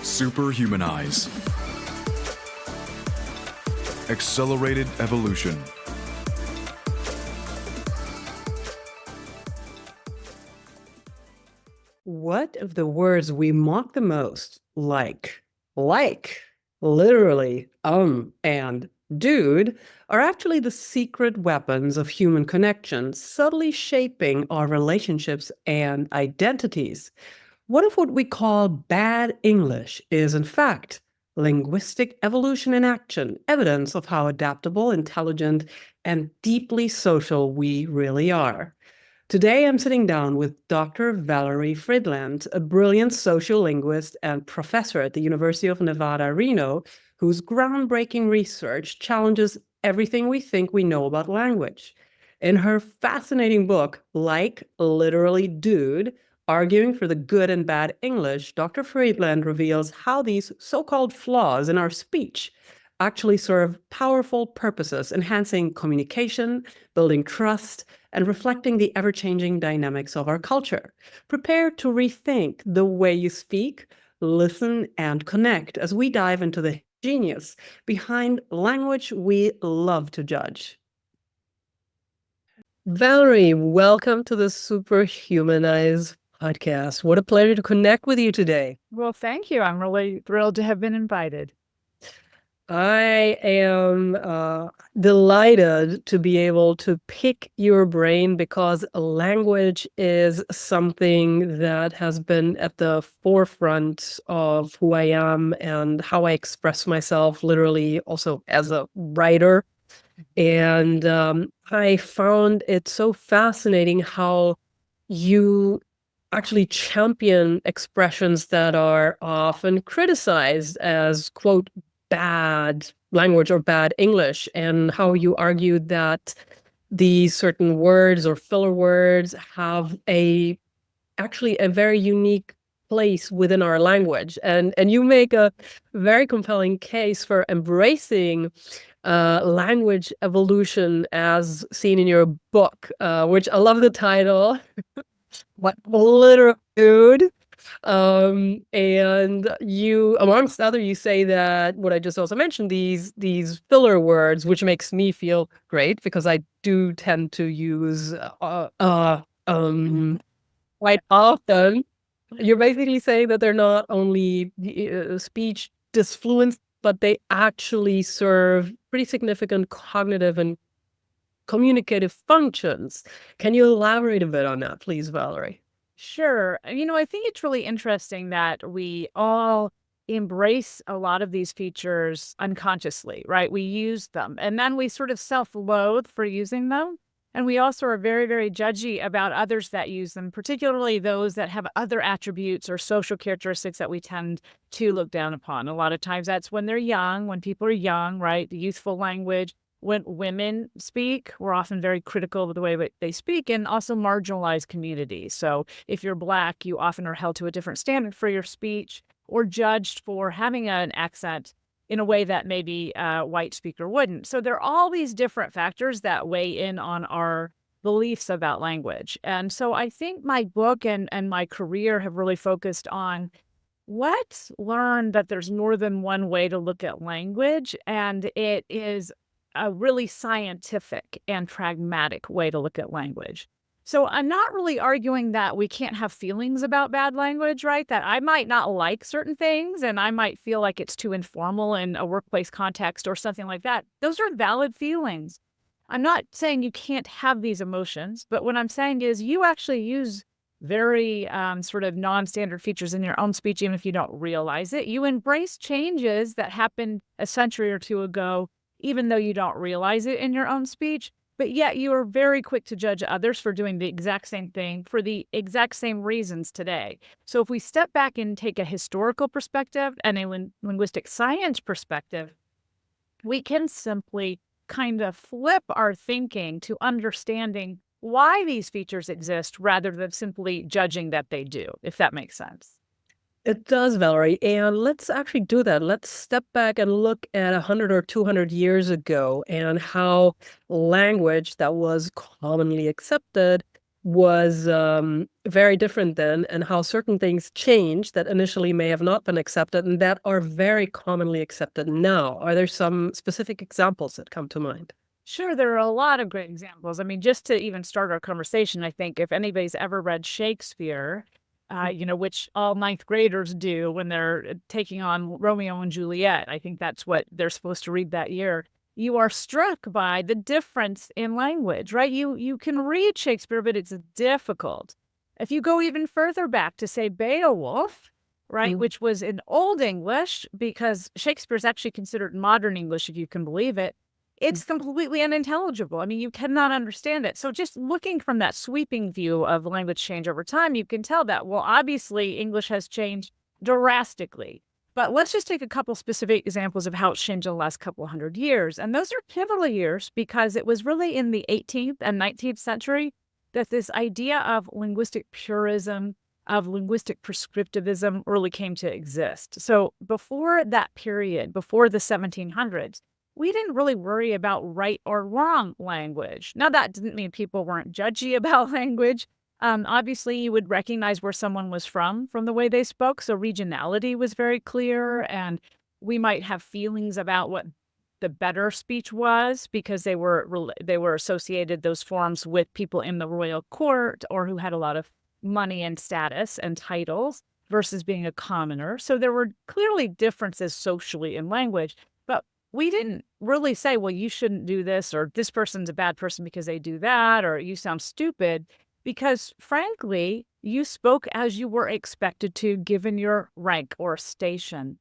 Superhumanize. Accelerated evolution. What of the words we mock the most, like, literally, and dude, are actually the secret weapons of human connection, subtly shaping our relationships and identities? What if what we call bad English is, in fact, linguistic evolution in action, evidence of how adaptable, intelligent, and deeply social we really are? Today, I'm sitting down with Dr. Valerie Fridland, a brilliant sociolinguist and professor at the University of Nevada, Reno, whose groundbreaking research challenges everything we think we know about language. In her fascinating book, Like Literally Dude, Arguing for the Good and Bad English, Dr. Friedland reveals how these so-called flaws in our speech actually serve powerful purposes, enhancing communication, building trust, and reflecting the ever-changing dynamics of our culture. Prepare to rethink the way you speak, listen, and connect as we dive into the genius behind language we love to judge. Valerie, welcome to the Superhumanize podcast. What a pleasure to connect with you today. Well, thank you. I'm really thrilled to have been invited. I am delighted to be able to pick your brain because language is something that has been at the forefront of who I am and how I express myself, literally also as a writer. And I found it so fascinating how you actually champion expressions that are often criticized as, quote, bad language or bad English, and how you argued that these certain words or filler words have actually a very unique place within our language. And you make a very compelling case for embracing language evolution as seen in your book, which I love the title. What literally, dude. And you, amongst other, you say that what I just also mentioned, these filler words, which makes me feel great because I do tend to use quite often. You're basically saying that they're not only speech disfluence, but they actually serve pretty significant cognitive and communicative functions. Can you elaborate a bit on that, please, Valerie? Sure. I think it's really interesting that we all embrace a lot of these features unconsciously, right? We use them and then we sort of self-loathe for using them. And we also are very, very judgy about others that use them, particularly those that have other attributes or social characteristics that we tend to look down upon. A lot of times that's when they're young, when people are young, right? The youthful language. When women speak, we're often very critical of the way they speak, and also marginalized communities. So if you're Black, you often are held to a different standard for your speech or judged for having an accent in a way that maybe a white speaker wouldn't. So there are all these different factors that weigh in on our beliefs about language. And so I think my book and my career have really focused on let's learn that there's more than one way to look at language, and it is a really scientific and pragmatic way to look at language. So I'm not really arguing that we can't have feelings about bad language, right? That I might not like certain things and I might feel like it's too informal in a workplace context or something like that. Those are valid feelings. I'm not saying you can't have these emotions, but what I'm saying is you actually use very sort of non-standard features in your own speech, even if you don't realize it. You embrace changes that happened a century or two ago, even though you don't realize it in your own speech, but yet you are very quick to judge others for doing the exact same thing for the exact same reasons today. So if we step back and take a historical perspective and a linguistic science perspective, we can simply kind of flip our thinking to understanding why these features exist rather than simply judging that they do, if that makes sense. It does, Valerie. And let's actually do that. Let's step back and look at 100 or 200 years ago and how language that was commonly accepted was very different then, and how certain things changed that initially may have not been accepted and that are very commonly accepted now. Are there some specific examples that come to mind? Sure, there are a lot of great examples. I mean, just to even start our conversation, I think if anybody's ever read Shakespeare, which all ninth graders do when they're taking on Romeo and Juliet, I think that's what they're supposed to read that year. You are struck by the difference in language, right? You can read Shakespeare, but it's difficult. If you go even further back to say Beowulf, right, which was in Old English, because Shakespeare's actually considered modern English, if you can believe it, it's completely unintelligible. I mean, you cannot understand it. So just looking from that sweeping view of language change over time, you can tell that, well, obviously English has changed drastically. But let's just take a couple specific examples of how it's changed in the last couple hundred years. And those are pivotal years because it was really in the 18th and 19th century that this idea of linguistic purism, of linguistic prescriptivism really came to exist. So before that period, before the 1700s, we didn't really worry about right or wrong language. Now, that didn't mean people weren't judgy about language. Obviously, you would recognize where someone was from the way they spoke. So regionality was very clear, and we might have feelings about what the better speech was because they were associated, those forms, with people in the royal court or who had a lot of money and status and titles versus being a commoner. So there were clearly differences socially in language, but we didn't really say, well, you shouldn't do this, or this person's a bad person because they do that, or you sound stupid. Because frankly, you spoke as you were expected to, given your rank or station.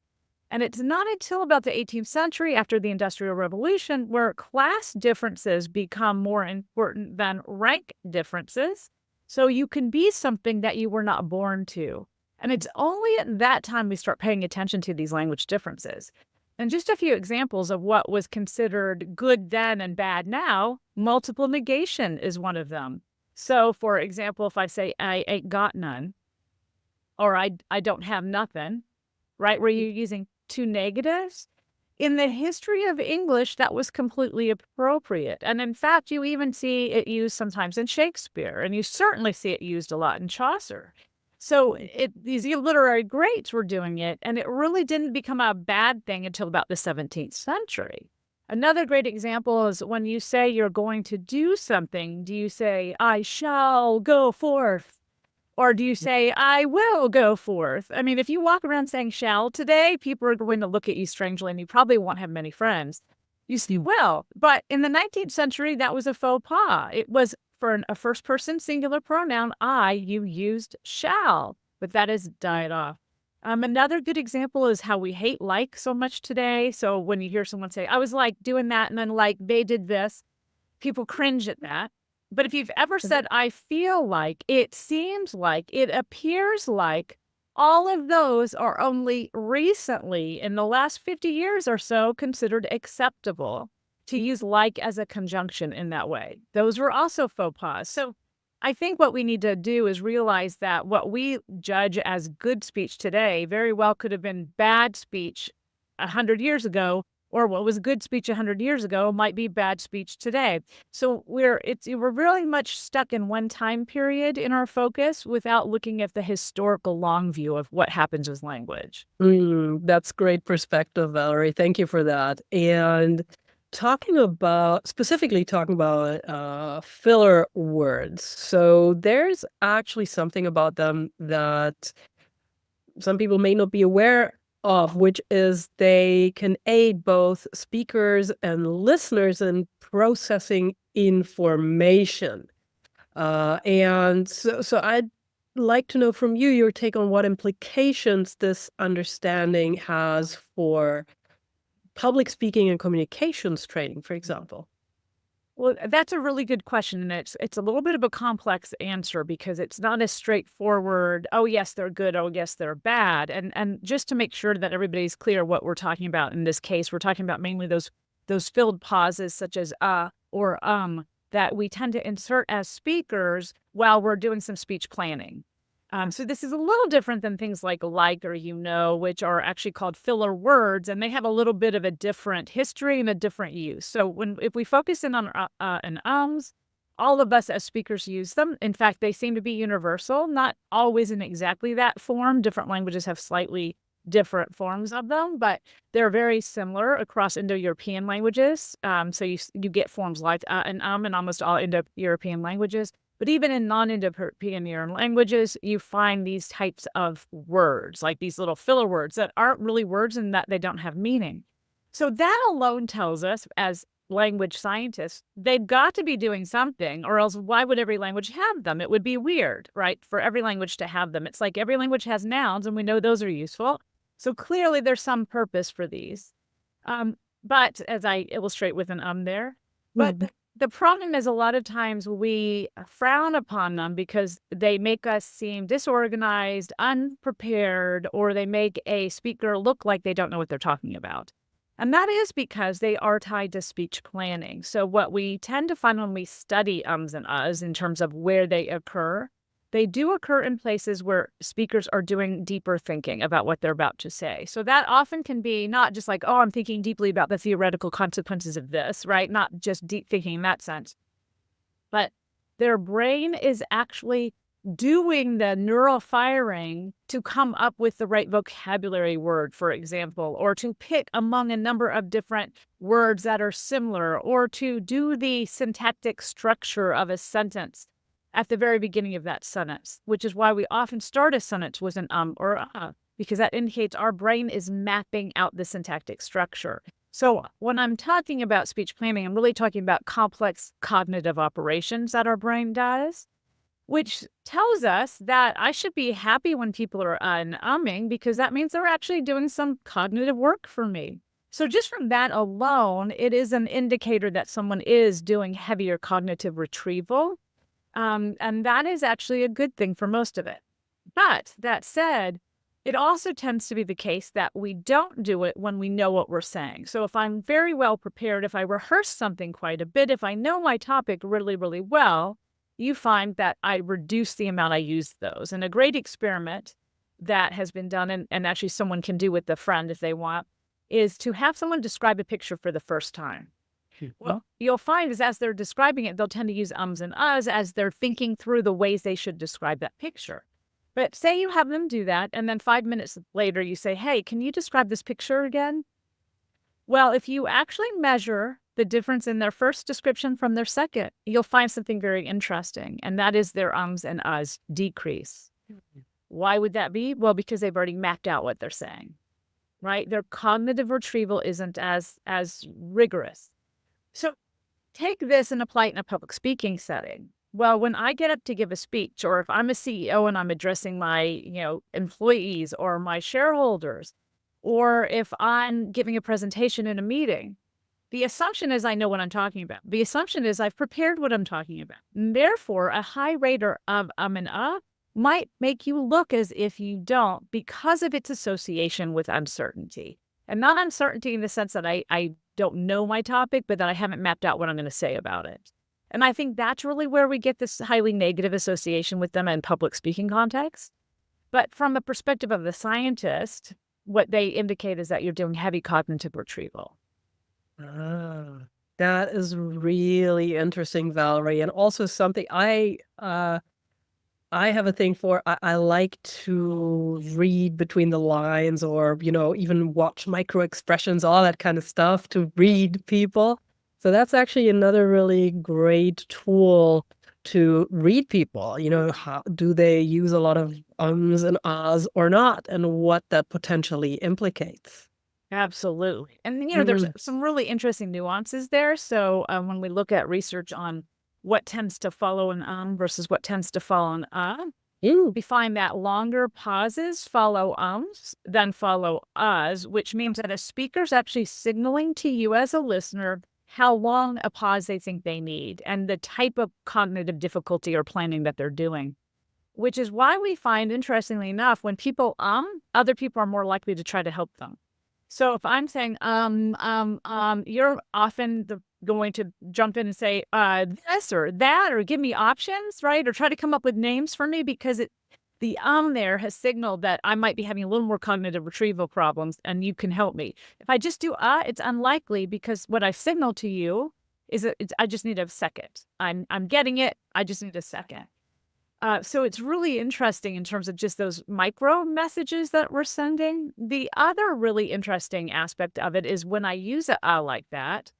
And it's not until about the 18th century, after the Industrial Revolution, where class differences become more important than rank differences. So you can be something that you were not born to. And it's only at that time we start paying attention to these language differences. And just a few examples of what was considered good then and bad now, multiple negation is one of them. So, for example, if I say, I ain't got none, or I don't have nothing, right, where you're using two negatives, in the history of English, that was completely appropriate. And in fact, you even see it used sometimes in Shakespeare, and you certainly see it used a lot in Chaucer. So these literary greats were doing it, and it really didn't become a bad thing until about the 17th century. Another great example is when you say you're going to do something, do you say, I shall go forth? Or do you say, I will go forth? I mean, if you walk around saying shall today, people are going to look at you strangely and you probably won't have many friends. You say, well, but in the 19th century, that was a faux pas. It was for a first person singular pronoun, I, you used shall, but that has died off. Another good example is how we hate like so much today. So when you hear someone say, I was like doing that, and then like they did this, people cringe at that. But if you've ever said, I feel like, it seems like, it appears like, all of those are only recently, in the last 50 years or so, considered acceptable to use like as a conjunction in that way. Those were also faux pas. So I think what we need to do is realize that what we judge as good speech today very well could have been bad speech 100 years ago, or what was good speech 100 years ago might be bad speech today. So we're really much stuck in one time period in our focus without looking at the historical long view of what happens with language. That's great perspective, Valerie. Thank you for that. And specifically talking about filler words. So there's actually something about them that some people may not be aware of, which is they can aid both speakers and listeners in processing information. And so I'd like to know from you your take on what implications this understanding has for public speaking and communications training, for example. Well, that's a really good question, and it's a little bit of a complex answer because it's not as straightforward, oh, yes, they're good, oh, yes, they're bad. And just to make sure that everybody's clear what we're talking about in this case, we're talking about mainly those filled pauses such as or that we tend to insert as speakers while we're doing some speech planning. So this is a little different than things like or which are actually called filler words, and they have a little bit of a different history and a different use. So if we focus in on an ums, All of us as speakers use them. In fact, they seem to be universal, not always in exactly that form. Different languages have slightly different forms of them, but they're very similar across Indo-European languages. So you get forms like and in almost all Indo-European languages. But even in non-Indo-European languages, you find these types of words, like these little filler words that aren't really words and that they don't have meaning. So that alone tells us, as language scientists, they've got to be doing something, or else why would every language have them? It would be weird, right, for every language to have them. It's like every language has nouns, and we know those are useful. So clearly there's some purpose for these. But as I illustrate with an there, but the problem is a lot of times we frown upon them because they make us seem disorganized, unprepared, or they make a speaker look like they don't know what they're talking about. And that is because they are tied to speech planning. So what we tend to find when we study ums and uhs in terms of where they occur, they do occur in places where speakers are doing deeper thinking about what they're about to say. So that often can be not just like, oh, I'm thinking deeply about the theoretical consequences of this, right? Not just deep thinking in that sense. But their brain is actually doing the neural firing to come up with the right vocabulary word, for example, or to pick among a number of different words that are similar, or to do the syntactic structure of a sentence at the very beginning of that sentence, which is why we often start a sentence with an or because that indicates our brain is mapping out the syntactic structure. So when I'm talking about speech planning, I'm really talking about complex cognitive operations that our brain does, which tells us that I should be happy when people are umming, because that means they're actually doing some cognitive work for me. So just from that alone, it is an indicator that someone is doing heavier cognitive retrieval. And that is actually a good thing for most of it. But that said, it also tends to be the case that we don't do it when we know what we're saying. So if I'm very well prepared, if I rehearse something quite a bit, if I know my topic really, really well, you find that I reduce the amount I use those. And a great experiment that has been done, and actually someone can do with a friend if they want, is to have someone describe a picture for the first time. Well, you'll find is as they're describing it, they'll tend to use ums and uhs as they're thinking through the ways they should describe that picture. But say you have them do that, and then 5 minutes later you say, hey, can you describe this picture again? Well, if you actually measure the difference in their first description from their second, you'll find something very interesting, and that is their ums and uhs decrease. Why would that be? Well, because they've already mapped out what they're saying, right? Their cognitive retrieval isn't as rigorous. So take this and apply it in a public speaking setting. Well, when I get up to give a speech, or if I'm a CEO and I'm addressing my, employees or my shareholders, or if I'm giving a presentation in a meeting, the assumption is I know what I'm talking about. The assumption is I've prepared what I'm talking about. And therefore, a high rate of and might make you look as if you don't, because of its association with uncertainty. And not uncertainty in the sense that I don't know my topic, but that I haven't mapped out what I'm going to say about it. And I think that's really where we get this highly negative association with them in public speaking context. But from the perspective of the scientist, what they indicate is that you're doing heavy cognitive retrieval. That is really interesting, Valerie, and also something I have a thing for. I like to read between the lines, or even watch micro expressions, all that kind of stuff, to read people. So that's actually another really great tool to read people. How do they use a lot of ums and ahs or not, and what that potentially implicates. Absolutely. And, there's some really interesting nuances there. So when we look at research on what tends to follow an versus what tends to follow an we find that longer pauses follow ums than follow uhs, which means that a speaker's actually signaling to you as a listener how long a pause they think they need and the type of cognitive difficulty or planning that they're doing. Which is why we find, interestingly enough, when people other people are more likely to try to help them. So if I'm saying, you're often going to jump in and say, this or that, or give me options, right? Or try to come up with names for me, because the there has signaled that I might be having a little more cognitive retrieval problems and you can help me. If I just do it's unlikely, because what I signal to you I just need a second. I'm getting it. I just need a second. So it's really interesting in terms of just those micro messages that we're sending. The other really interesting aspect of it is when I use a like that,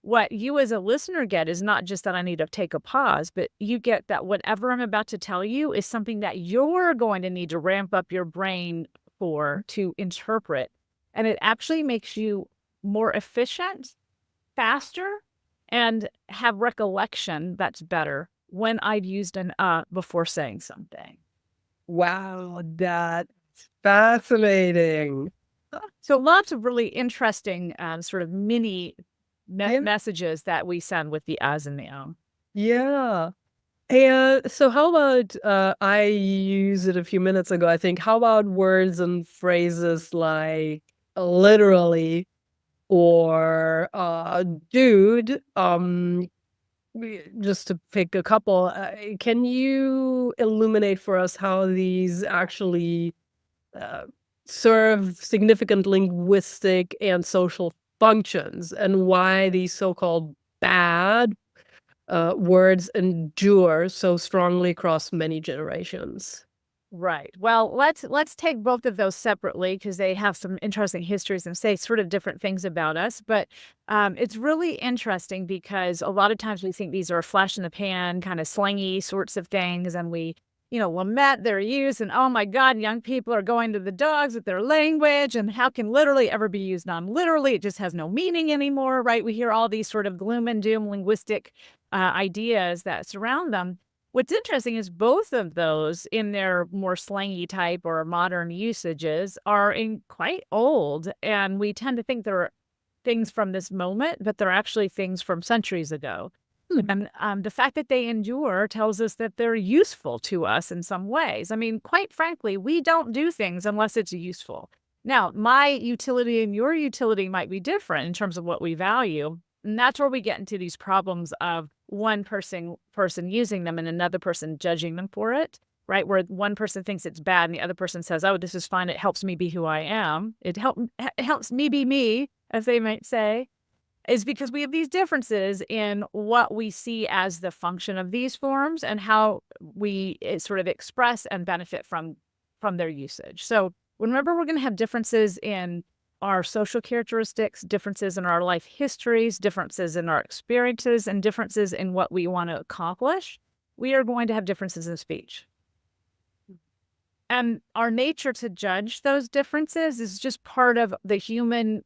what you as a listener get is not just that I need to take a pause, but you get that whatever I'm about to tell you is something that you're going to need to ramp up your brain for to interpret. And it actually makes you more efficient, faster, and have recollection that's better when I've used an before saying something. Wow, that's fascinating. So lots of really interesting sort of mini And messages that we send with the as and the. yeah. And so how about I used it a few minutes ago, I think. How about words and phrases like literally or dude? Just to pick a couple, can you illuminate for us how these actually uh, serve significant linguistic and social functions, and why these so-called bad words endure so strongly across many generations? Right. Well, let's take both of those separately because they have some interesting histories and say sort of different things about us. But it's really interesting because a lot of times we think these are flash in the pan, kind of slangy sorts of things, and we, lament their use. And oh my God, young people are going to the dogs with their language, and how can literally ever be used non-literally? It just has no meaning anymore, right? We hear all these sort of gloom and doom linguistic ideas that surround them. What's interesting is both of those in their more slangy type or modern usages are in quite old. And we tend to think they're things from this moment, but they're actually things from centuries ago. And the fact that they endure tells us that they're useful to us in some ways. I mean, quite frankly, we don't do things unless it's useful. Now, my utility and your utility might be different in terms of what we value. And that's where we get into these problems of one person using them and another person judging them for it, right? Where one person thinks it's bad and the other person says, oh, this is fine. It helps me be who I am. It helps me be me, as they might say, is because we have these differences in what we see as the function of these forms and how we sort of express and benefit from their usage. So remember, we're going to have differences in our social characteristics, differences in our life histories, differences in our experiences, and differences in what we want to accomplish. We are going to have differences in speech. And our nature to judge those differences is just part of the human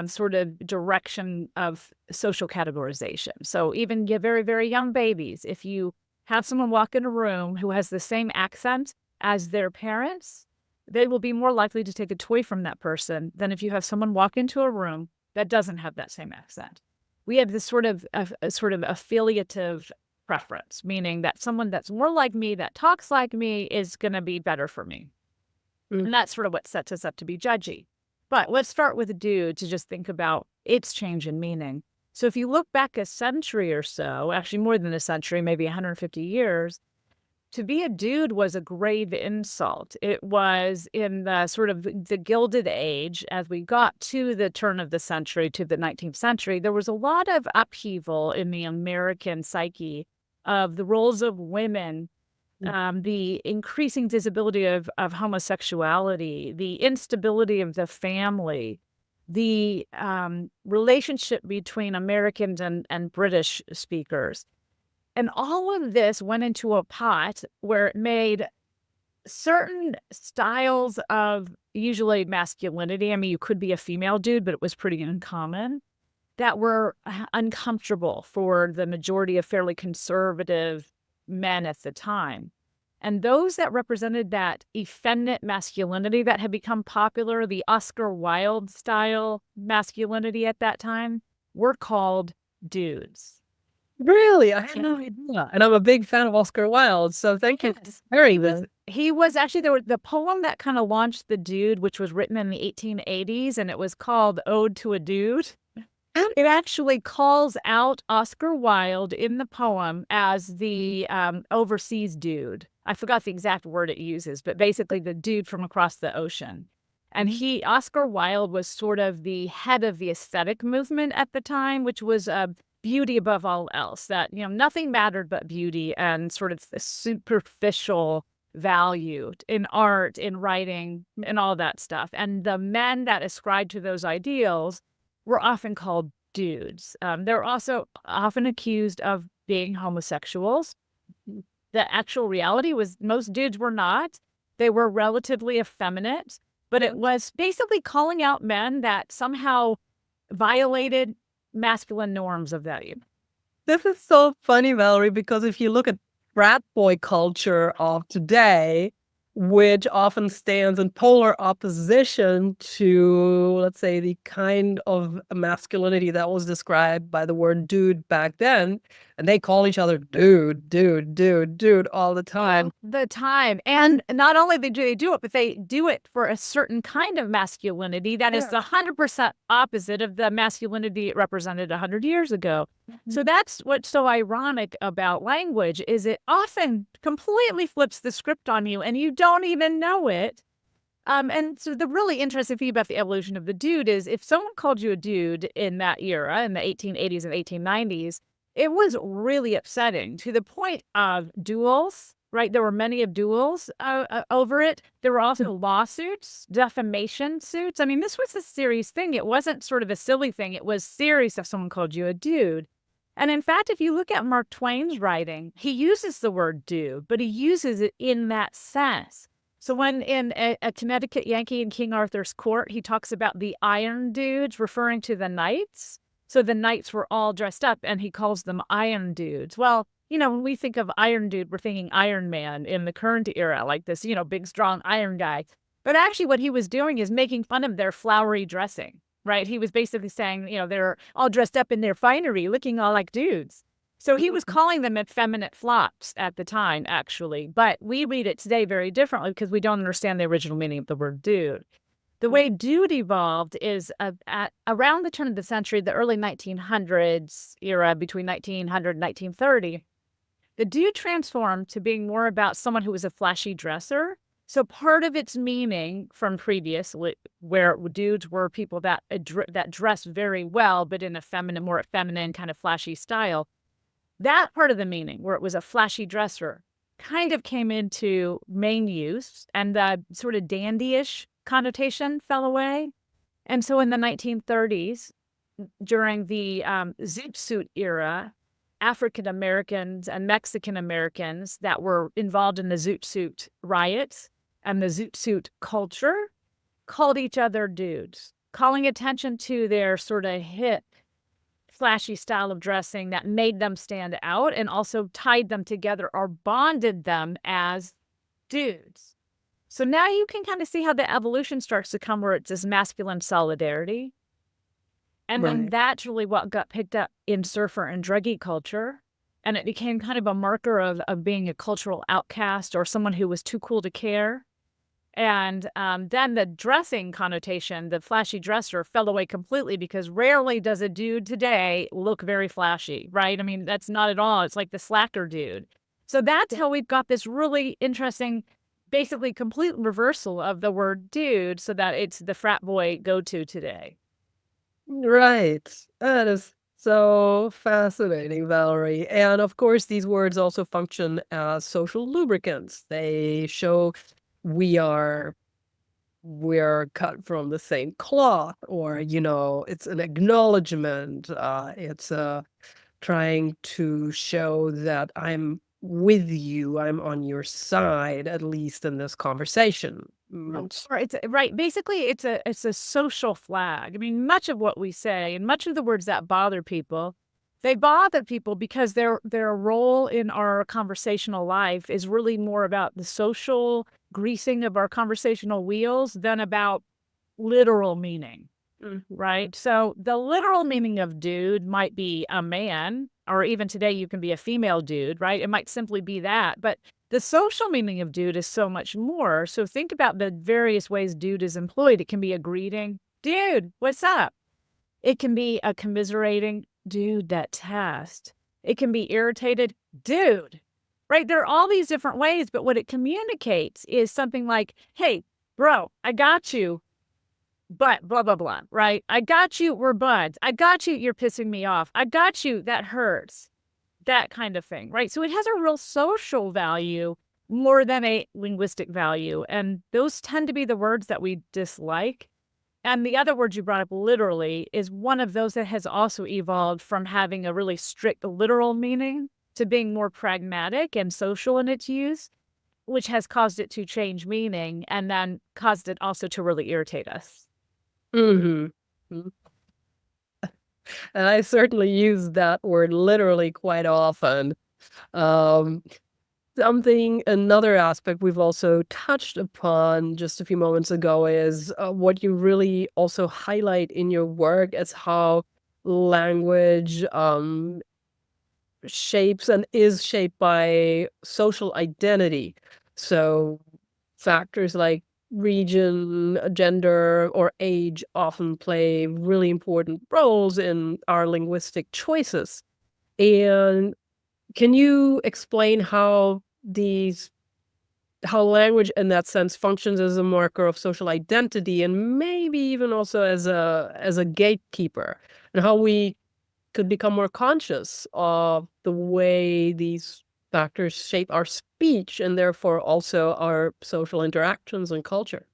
sort of direction of social categorization. So even very, very young babies, if you have someone walk in a room who has the same accent as their parents, they will be more likely to take a toy from that person than if you have someone walk into a room that doesn't have that same accent. We have this sort of affiliative preference, meaning that someone that's more like me, that talks like me, is going to be better for me. And that's sort of what sets us up to be judgy. But let's start with a dude to just think about its change in meaning. So if you look back a century or so, actually more than a century, maybe 150 years, to be a dude was a grave insult. It was in the sort of the Gilded Age, as we got to the turn of the century, to the 19th century, there was a lot of upheaval in the American psyche of the roles of women, the increasing visibility of homosexuality, the instability of the family, the relationship between Americans and British speakers. And all of this went into a pot where it made certain styles of usually masculinity. I mean, you could be a female dude, but it was pretty uncommon, that were uncomfortable for the majority of fairly conservative men at the time. And those that represented that effeminate masculinity that had become popular, the Oscar Wilde style masculinity at that time, were called dudes. Really? I had no idea. And I'm a big fan of Oscar Wilde, so thank you for sharing this. He was actually the poem that kind of launched the dude, which was written in the 1880s, and it was called Ode to a Dude. It actually calls out Oscar Wilde in the poem as the overseas dude. I forgot the exact word it uses, but basically the dude from across the ocean. And Oscar Wilde was sort of the head of the aesthetic movement at the time, which was beauty above all else, that, nothing mattered but beauty and sort of the superficial value in art, in writing, and all that stuff. And the men that ascribed to those ideals were often called dudes. They're also often accused of being homosexuals. The actual reality was most dudes were not. They were relatively effeminate, but it was basically calling out men that somehow violated masculine norms of value. This is so funny, Valerie, because if you look at frat boy culture of today, which often stands in polar opposition to, let's say, the kind of masculinity that was described by the word dude back then. And they call each other dude, dude, dude, dude all the time. And not only do they do it, but they do it for a certain kind of masculinity that is the 100% opposite of the masculinity it represented 100 years ago. So that's what's so ironic about language, is it often completely flips the script on you and you don't even know it. And so the really interesting thing about the evolution of the dude is if someone called you a dude in that era, in the 1880s and 1890s, it was really upsetting, to the point of duels, right? There were many of duels over it. There were also lawsuits, defamation suits. I mean, this was a serious thing. It wasn't sort of a silly thing. It was serious if someone called you a dude. And in fact, if you look at Mark Twain's writing, he uses the word dude, but he uses it in that sense. So when in a Connecticut Yankee in King Arthur's court, he talks about the Iron Dudes, referring to the knights. So the knights were all dressed up and he calls them Iron Dudes. Well, when we think of Iron Dude, we're thinking Iron Man in the current era, like this, big, strong iron guy. But actually what he was doing is making fun of their flowery dressing, right? He was basically saying, they're all dressed up in their finery, looking all like dudes. So he was calling them effeminate flops at the time, actually. But we read it today very differently because we don't understand the original meaning of the word dude. The way dude evolved is at around the turn of the century, the early 1900s era, between 1900 and 1930, the dude transformed to being more about someone who was a flashy dresser. So part of its meaning from previous, where dudes were people that dress very well, but in a more feminine kind of flashy style, that part of the meaning, where it was a flashy dresser, kind of came into main use, and the sort of dandyish connotation fell away. And so in the 1930s, during the zoot suit era, African Americans and Mexican Americans that were involved in the zoot suit riots and the zoot suit culture called each other dudes, calling attention to their sort of hip, flashy style of dressing that made them stand out and also tied them together or bonded them as dudes. So now you can kind of see how the evolution starts to come, where it's this masculine solidarity. And then that's really what got picked up in surfer and druggie culture. And it became kind of a marker of being a cultural outcast or someone who was too cool to care. And then the dressing connotation, the flashy dresser, fell away completely, because rarely does a dude today look very flashy, right? I mean, that's not at all. It's like the slacker dude. So that's how we've got this really interesting, basically complete reversal of the word dude, so that it's the frat boy go-to today. Right. That is so fascinating, Valerie. And of course, these words also function as social lubricants. They show we're cut from the same cloth, or, it's an acknowledgement. It's trying to show that I'm with you, I'm on your side, at least in this conversation. Or it's right. Basically, it's a social flag. I mean, much of what we say and much of the words that bother people, they bother people because their role in our conversational life is really more about the social greasing of our conversational wheels than about literal meaning, right? So the literal meaning of dude might be a man, or even today you can be a female dude, right? It might simply be that, but the social meaning of dude is so much more. So think about the various ways dude is employed. It can be a greeting, dude, what's up? It can be a commiserating, dude, that test. It can be irritated, dude, right? There are all these different ways, but what it communicates is something like, hey, bro, I got you. but blah, blah, blah, right? I got you, we're buds. I got you, you're pissing me off. I got you, that hurts. That kind of thing, right? So it has a real social value more than a linguistic value. And those tend to be the words that we dislike. And the other word you brought up, literally, is one of those that has also evolved from having a really strict literal meaning to being more pragmatic and social in its use, which has caused it to change meaning and then caused it also to really irritate us. Mhm. Mm. And I certainly use that word literally quite often. Um, another aspect we've also touched upon just a few moments ago is what you really also highlight in your work as how language shapes and is shaped by social identity. So factors like region, gender, or age often play really important roles in our linguistic choices. And can you explain how language in that sense functions as a marker of social identity and maybe even also as a gatekeeper, and how we could become more conscious of the way these factors shape our speech and therefore also our social interactions and culture?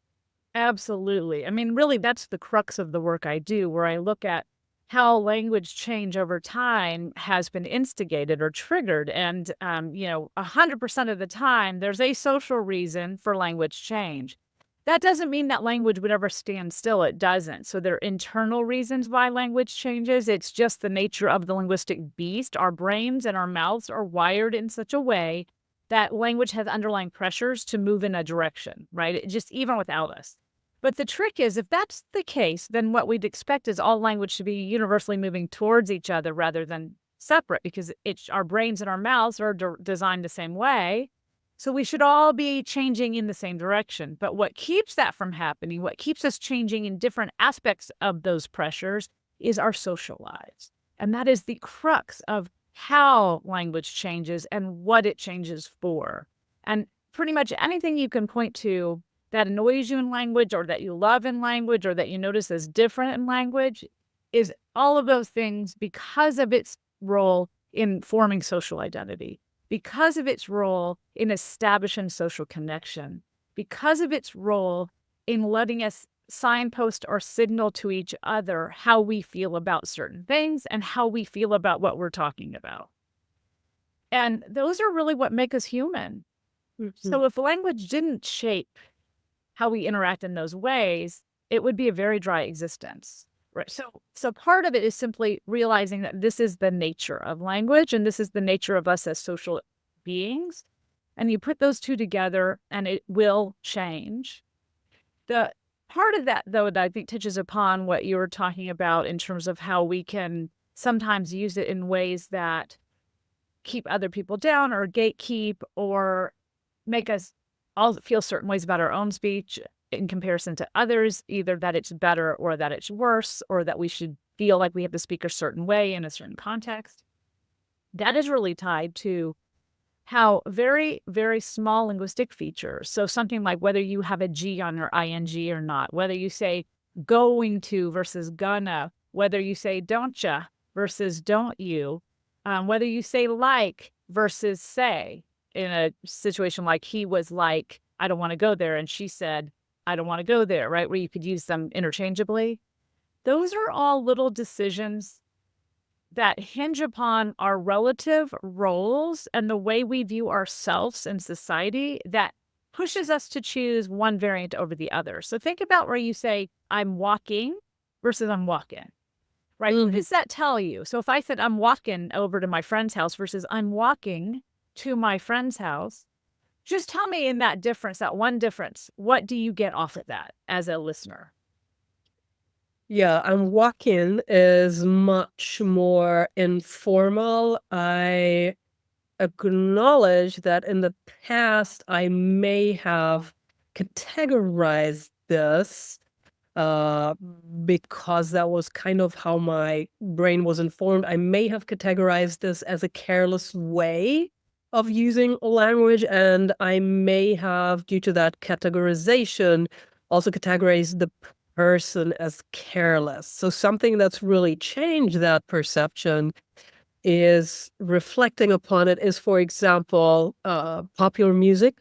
Absolutely. I mean, really, that's the crux of the work I do, where I look at how language change over time has been instigated or triggered. And, 100% of the time, there's a social reason for language change. That doesn't mean that language would ever stand still. It doesn't. So there are internal reasons why language changes. It's just the nature of the linguistic beast. Our brains and our mouths are wired in such a way that language has underlying pressures to move in a direction, right? Just even without us. But the trick is, if that's the case, then what we'd expect is all language to be universally moving towards each other rather than separate, because our brains and our mouths are designed the same way. So we should all be changing in the same direction. But what keeps that from happening, what keeps us changing in different aspects of those pressures, is our social lives. And that is the crux of how language changes and what it changes for. And pretty much anything you can point to that annoys you in language, or that you love in language, or that you notice as different in language, is all of those things because of its role in forming social identity, because of its role in establishing social connection, because of its role in letting us signpost or signal to each other how we feel about certain things and how we feel about what we're talking about. And those are really what make us human. Mhm. So if language didn't shape how we interact in those ways, it would be a very dry existence. Right. So part of it is simply realizing that this is the nature of language and this is the nature of us as social beings. And you put those two together and it will change. The part of that, though, that I think touches upon what you were talking about in terms of how we can sometimes use it in ways that keep other people down or gatekeep or make us all feel certain ways about our own speech in comparison to others, either that it's better or that it's worse, or that we should feel like we have to speak a certain way in a certain context. That is really tied to how very, very small linguistic features, so something like whether you have a G on your ing or not, whether you say going to versus gonna, whether you say don't ya versus don't you, whether you say like versus say, in a situation like he was like, I don't want to go there, and she said, I don't want to go there, right? Where you could use them interchangeably. Those are all little decisions that hinge upon our relative roles and the way we view ourselves in society that pushes us to choose one variant over the other. So think about where you say, I'm walking versus I'm walking, right? What does that tell you? So if I said I'm walking over to my friend's house versus I'm walking to my friend's house, just tell me in that difference, that one difference, what do you get off of that as a listener? Yeah, and walk-in is much more informal. I acknowledge that in the past I may have categorized this uh, because that was kind of how my brain was informed. I may have categorized this as a careless way of using language, and I may have, due to that categorization, also categorized the person as careless. So something that's really changed that perception is reflecting upon it is, for example, popular music,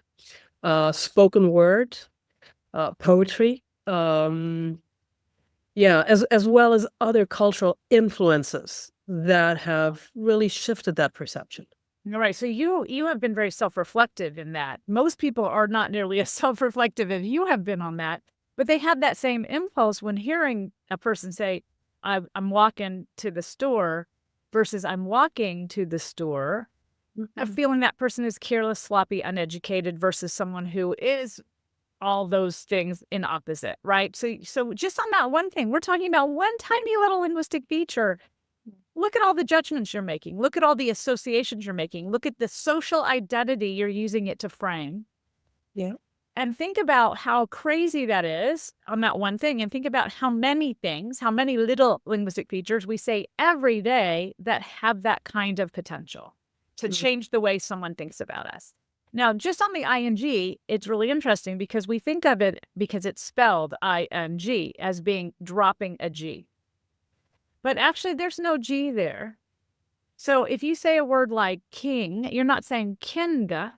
spoken word, poetry, as well as other cultural influences that have really shifted that perception. All right. So you have been very self-reflective in that. Most people are not nearly as self-reflective as you have been on that, but they have that same impulse when hearing a person say, I'm walking to the store versus I'm walking to the store, of feeling that person is careless, sloppy, uneducated versus someone who is all those things in opposite, right? So just on that one thing, we're talking about one tiny little linguistic feature. Look at all the judgments you're making. Look at all the associations you're making. Look at the social identity you're using it to frame. Yeah. And think about how crazy that is on that one thing. And think about how many things, how many little linguistic features we say every day that have that kind of potential to change the way someone thinks about us. Now, just on the ing, it's really interesting because we think of it because it's spelled ing as being dropping a G. But actually, there's no G there. So if you say a word like king, you're not saying kinga.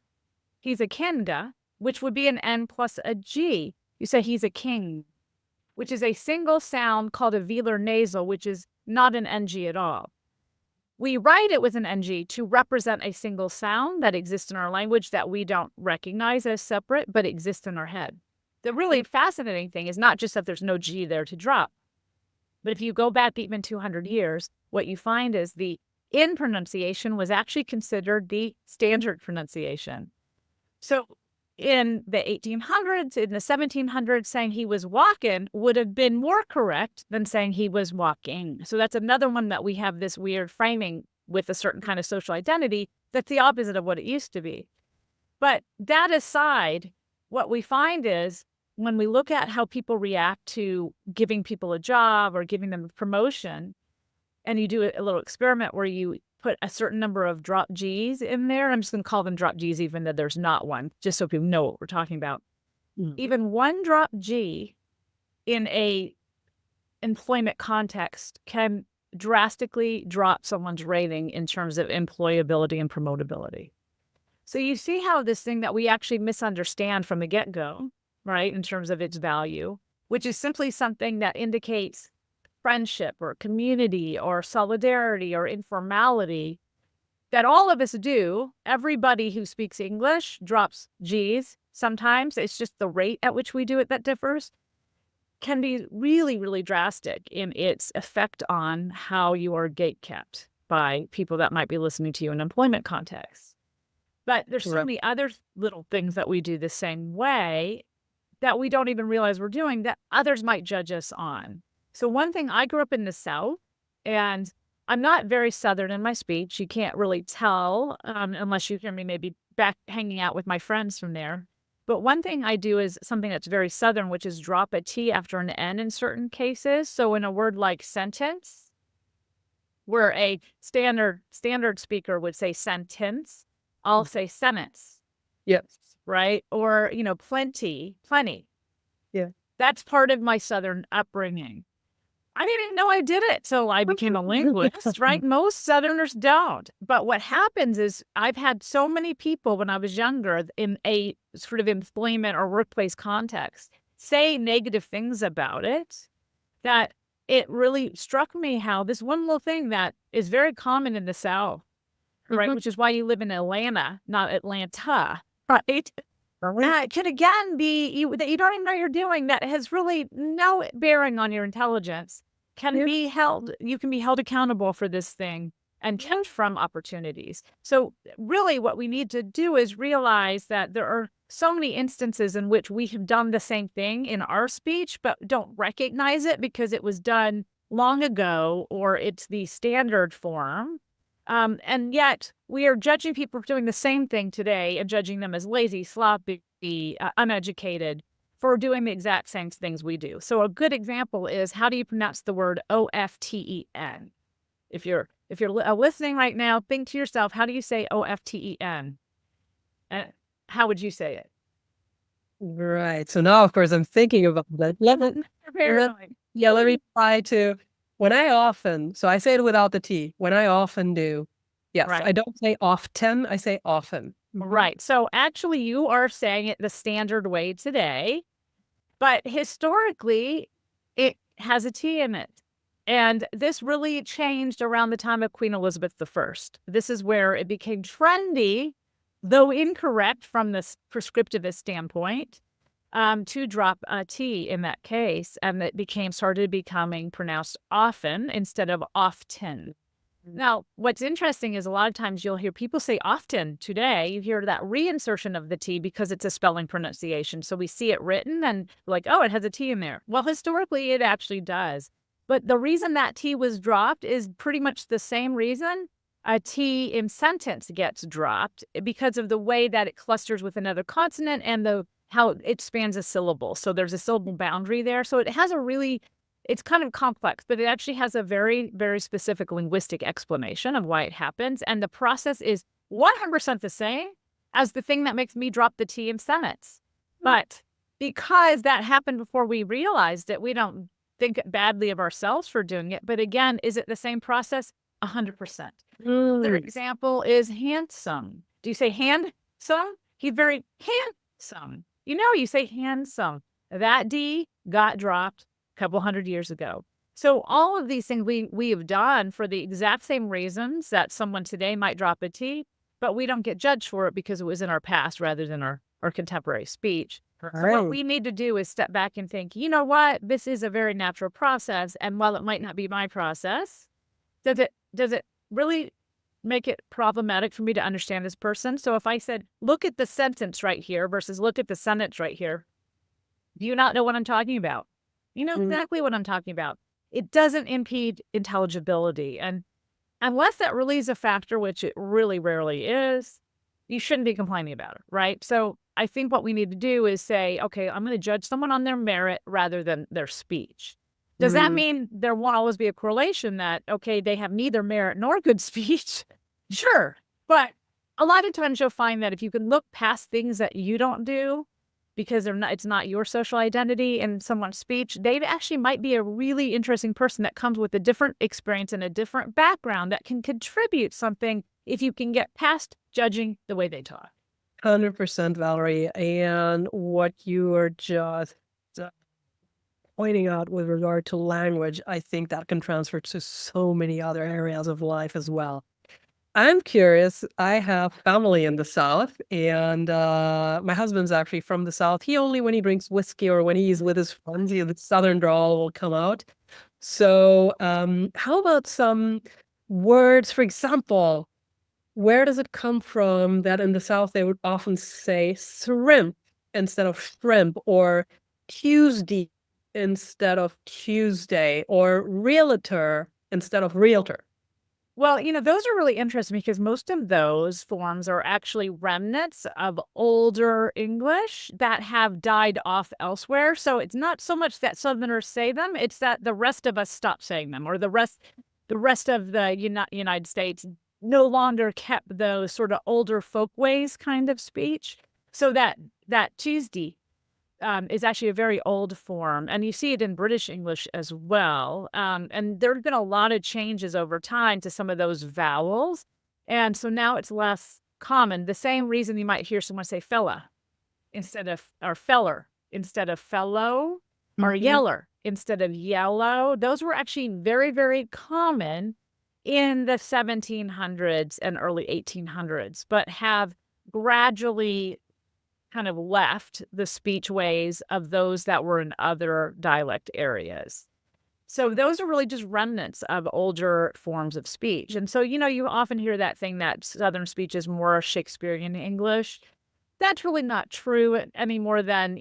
He's a kinga, which would be an N plus a G. You say he's a king, which is a single sound called a velar nasal, which is not an NG at all. We write it with an NG to represent a single sound that exists in our language that we don't recognize as separate, but exists in our head. The really fascinating thing is not just that there's no G there to drop, but if you go back even 200 years, what you find is the in pronunciation was actually considered the standard pronunciation. So in the 1800s, in the 1700s, saying he was walking would have been more correct than saying he was walking. So that's another one that we have this weird framing with a certain kind of social identity that's the opposite of what it used to be. But that aside, what we find is when we look at how people react to giving people a job or giving them a promotion, and you do a little experiment where you put a certain number of drop Gs in there. I'm just going to call them drop Gs, even though there's not one, just so people know what we're talking about. Even one drop G in a employment context can drastically drop someone's rating in terms of employability and promotability. So you see how this thing that we actually misunderstand from the get-go, right, in terms of its value, which is simply something that indicates friendship or community or solidarity or informality, that all of us do. Everybody who speaks English drops G's. Sometimes it's just the rate at which we do it that differs, can be really, really drastic in its effect on how you are gatekept by people that might be listening to you in employment contexts. But there's so many other little things that we do the same way that we don't even realize we're doing that others might judge us on. So one thing, I grew up in the South, and I'm not very Southern in my speech. You can't really tell unless you hear me maybe back hanging out with my friends from there. But one thing I do is something that's very Southern, which is drop a T after an N in certain cases. So in a word like sentence, where a standard speaker would say sentence, I'll say sentence. Yes. Right? Or, plenty. Yeah. That's part of my Southern upbringing. I didn't even know I did it. So I became a linguist, right? Most Southerners don't. But what happens is I've had so many people when I was younger in a sort of employment or workplace context say negative things about it that it really struck me how this one little thing that is very common in the South, right? Which is why you live in Atlanta, not Atlanta, right? It could again be that you don't even know you're doing that has really no bearing on your intelligence. You can be held accountable for this thing and kept from opportunities. So really what we need to do is realize that there are so many instances in which we have done the same thing in our speech, but don't recognize it because it was done long ago or it's the standard form. And yet we are judging people for doing the same thing today and judging them as lazy, sloppy, uneducated for doing the exact same things we do. So a good example is, how do you pronounce the word OFTEN? If you're listening right now, think to yourself, how do you say OFTEN? How would you say it? Right. So now, of course, I'm thinking about that. Paranoid. Let me try to, so I say it without the T. When I often do. Yes, Right. I don't say often, I say often. Right. So actually, you are saying it the standard way today, but historically, it has a T in it. And this really changed around the time of Queen Elizabeth I. This is where it became trendy, though incorrect from this prescriptivist standpoint, to drop a T in that case. And it started becoming pronounced often instead of often. Now, what's interesting is a lot of times you'll hear people say often today. You hear that reinsertion of the T because it's a spelling pronunciation. So we see it written and like, oh, it has a T in there. Well, historically, it actually does. But the reason that T was dropped is pretty much the same reason a T in sentence gets dropped because of the way that it clusters with another consonant and how it spans a syllable. So there's a syllable boundary there. So it has it's kind of complex, but it actually has a very, very specific linguistic explanation of why it happens. And the process is 100% the same as the thing that makes me drop the T in sentence. But because that happened before we realized it, we don't think badly of ourselves for doing it. But again, is it the same process? 100%. Another example is handsome. Do you say handsome? He's very handsome. You say handsome. That D got dropped couple hundred years ago. So all of these things we have done for the exact same reasons that someone today might drop a T, but we don't get judged for it because it was in our past rather than our contemporary speech. So what we need to do is step back and think, you know what? This is a very natural process. And while it might not be my process, does it really make it problematic for me to understand this person? So if I said, look at the sentence right here versus look at the sentence right here, do you not know what I'm talking about? You know exactly what I'm talking about. It doesn't impede intelligibility. And unless that really is a factor, which it really rarely is, you shouldn't be complaining about it, right? So I think what we need to do is say, okay, I'm going to judge someone on their merit rather than their speech. Does that mean there won't always be a correlation that, okay, they have neither merit nor good speech? Sure. But a lot of times you'll find that if you can look past things that you don't do, because it's not your social identity in someone's speech, they actually might be a really interesting person that comes with a different experience and a different background that can contribute something if you can get past judging the way they talk. 100%, Valerie. And what you are just pointing out with regard to language, I think that can transfer to so many other areas of life as well. I'm curious. I have family in the South, and my husband's actually from the South. He only, when he drinks whiskey or when he's with his friends, the Southern drawl will come out. So how about some words, for example, where does it come from that in the South they would often say shrimp instead of shrimp, or Tuesday instead of Tuesday, or realtor instead of realtor? Well, those are really interesting because most of those forms are actually remnants of older English that have died off elsewhere. So it's not so much that Southerners say them, it's that the rest of us stopped saying them, or the rest of the United States no longer kept those sort of older folkways kind of speech. So that Tuesday is actually a very old form, and you see it in British English as well. And there have been a lot of changes over time to some of those vowels, and so now it's less common. The same reason you might hear someone say fella or feller instead of fellow, or yeller instead of yellow. Those were actually very, very common in the 1700s and early 1800s, but have gradually kind of left the speech ways of those that were in other dialect areas. So those are really just remnants of older forms of speech. And so, you often hear that thing that Southern speech is more Shakespearean English. That's really not true any more than,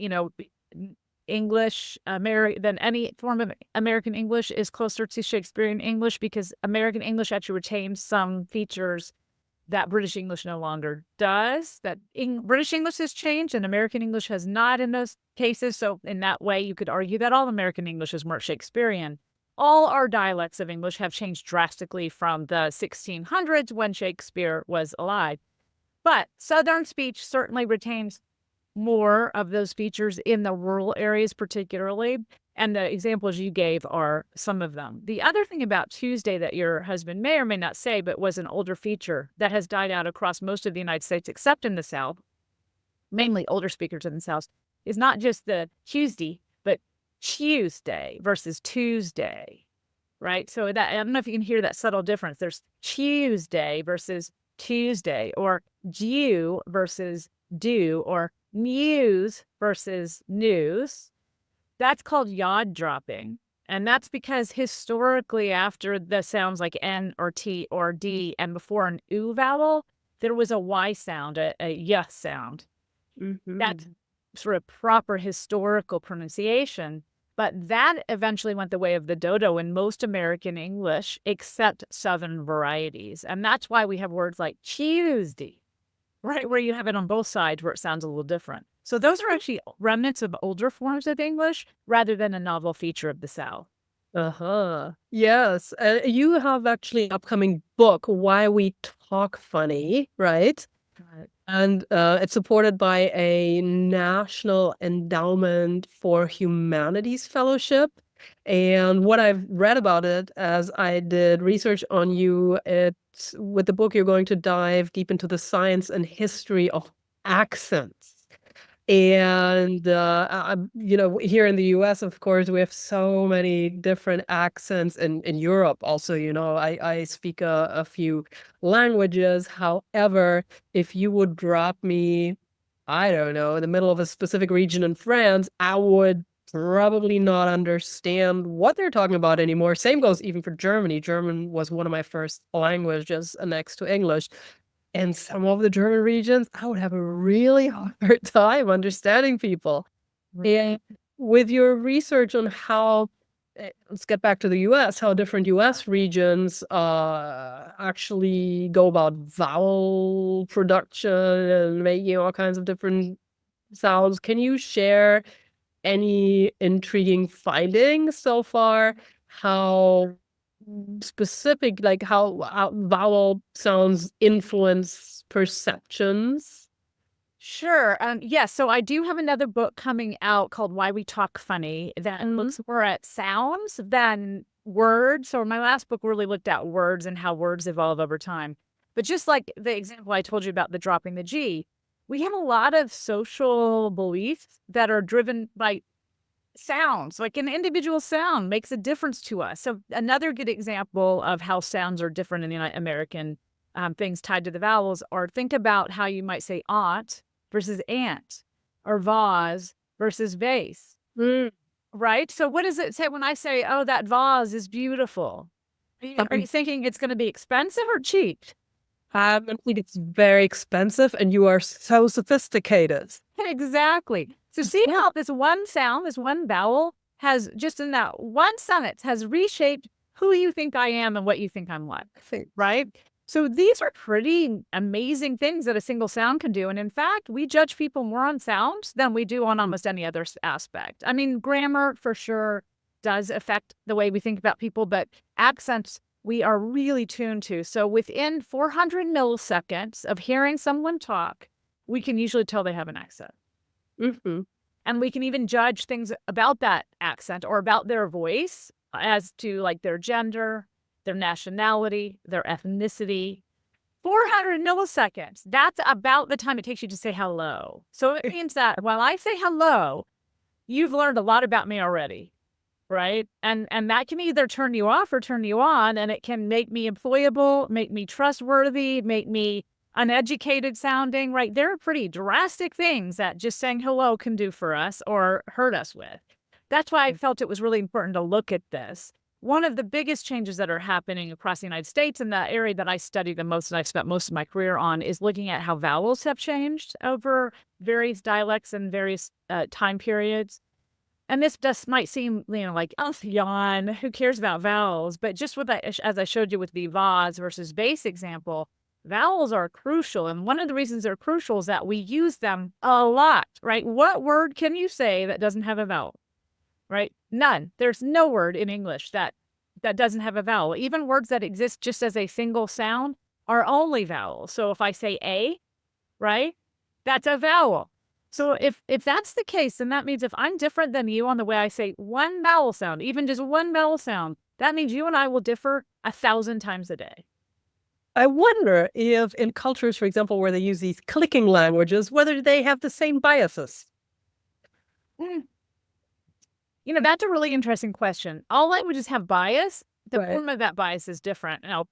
English, than any form of American English is closer to Shakespearean English, because American English actually retains some features that British English no longer does. British English has changed and American English has not in those cases. So in that way, you could argue that all American English is more Shakespearean. All our dialects of English have changed drastically from the 1600s when Shakespeare was alive. But Southern speech certainly retains more of those features in the rural areas particularly. And the examples you gave are some of them. The other thing about Tuesday that your husband may or may not say, but was an older feature that has died out across most of the United States, except in the South, mainly older speakers in the South, is not just the Tuesday, but Tuesday versus Tuesday, right? So that, I don't know if you can hear that subtle difference. There's Tuesday versus Tuesday, or due versus do, or news versus news. That's called yod dropping. And that's because historically, after the sounds like N or T or D and before an U vowel, there was a Y sound, a Y sound. That's sort of proper historical pronunciation. But that eventually went the way of the dodo in most American English, except Southern varieties. And that's why we have words like Tuesday, right? Where you have it on both sides where it sounds a little different. So those are actually remnants of older forms of English rather than a novel feature of the South. Yes. You have actually an upcoming book, Why We Talk Funny, right? And it's supported by a National Endowment for Humanities Fellowship. And what I've read about it as I did research on you, it's with the book, you're going to dive deep into the science and history of accents. And, here in the US, of course, we have so many different accents. In Europe also, I speak a few languages. However, if you would drop me, I don't know, in the middle of a specific region in France, I would probably not understand what they're talking about anymore. Same goes even for Germany. German was one of my first languages next to English. And some of the German regions, I would have a really hard time understanding people. And with your research on how, let's get back to the US, how different US regions actually go about vowel production and making all kinds of different sounds, can you share any intriguing findings so far? How specific, like how vowel sounds influence perceptions? Sure. Yes. So I do have another book coming out called Why We Talk Funny that looks more at sounds than words. So my last book really looked at words and how words evolve over time. But just like the example I told you about the dropping the G, we have a lot of social beliefs that are driven by sounds. Like an individual sound makes a difference to us. So another good example of how sounds are different in the American things tied to the vowels are, think about how you might say aunt versus aunt, or vase versus vase, right? So what does it say when I say, oh, that vase is beautiful? Are you thinking it's going to be expensive or cheap? I think it's very expensive and you are so sophisticated. Exactly. So see how this one sound, this one vowel has, just in that one sentence, has reshaped who you think I am and what you think I'm like, right? So these are pretty amazing things that a single sound can do. And in fact, we judge people more on sounds than we do on almost any other aspect. I mean, grammar for sure does affect the way we think about people, but accents we are really tuned to. So within 400 milliseconds of hearing someone talk, we can usually tell they have an accent. And we can even judge things about that accent or about their voice as to like their gender, their nationality, their ethnicity. 400 milliseconds. That's about the time it takes you to say hello. So it means that while I say hello, you've learned a lot about me already, right? And that can either turn you off or turn you on, and it can make me employable, make me trustworthy, make me uneducated sounding, right? There are pretty drastic things that just saying hello can do for us or hurt us with. That's why I felt it was really important to look at this. One of the biggest changes that are happening across the United States, and the area that I study the most and I've spent most of my career on, is looking at how vowels have changed over various dialects and various time periods. And this just might seem, like, oh, yawn, who cares about vowels? But just with that, as I showed you with the vase versus base example, vowels are crucial. And one of the reasons they're crucial is that we use them a lot, right? What word can you say that doesn't have a vowel, right? None. There's no word in English that doesn't have a vowel. Even words that exist just as a single sound are only vowels. So if I say a, right, that's a vowel. So if that's the case, then that means if I'm different than you on the way I say one vowel sound, even just one vowel sound, that means you and I will differ 1,000 times a day. I wonder if in cultures, for example, where they use these clicking languages, whether they have the same biases. Mm. That's a really interesting question. All languages have bias. The Right. form of that bias is different. Now,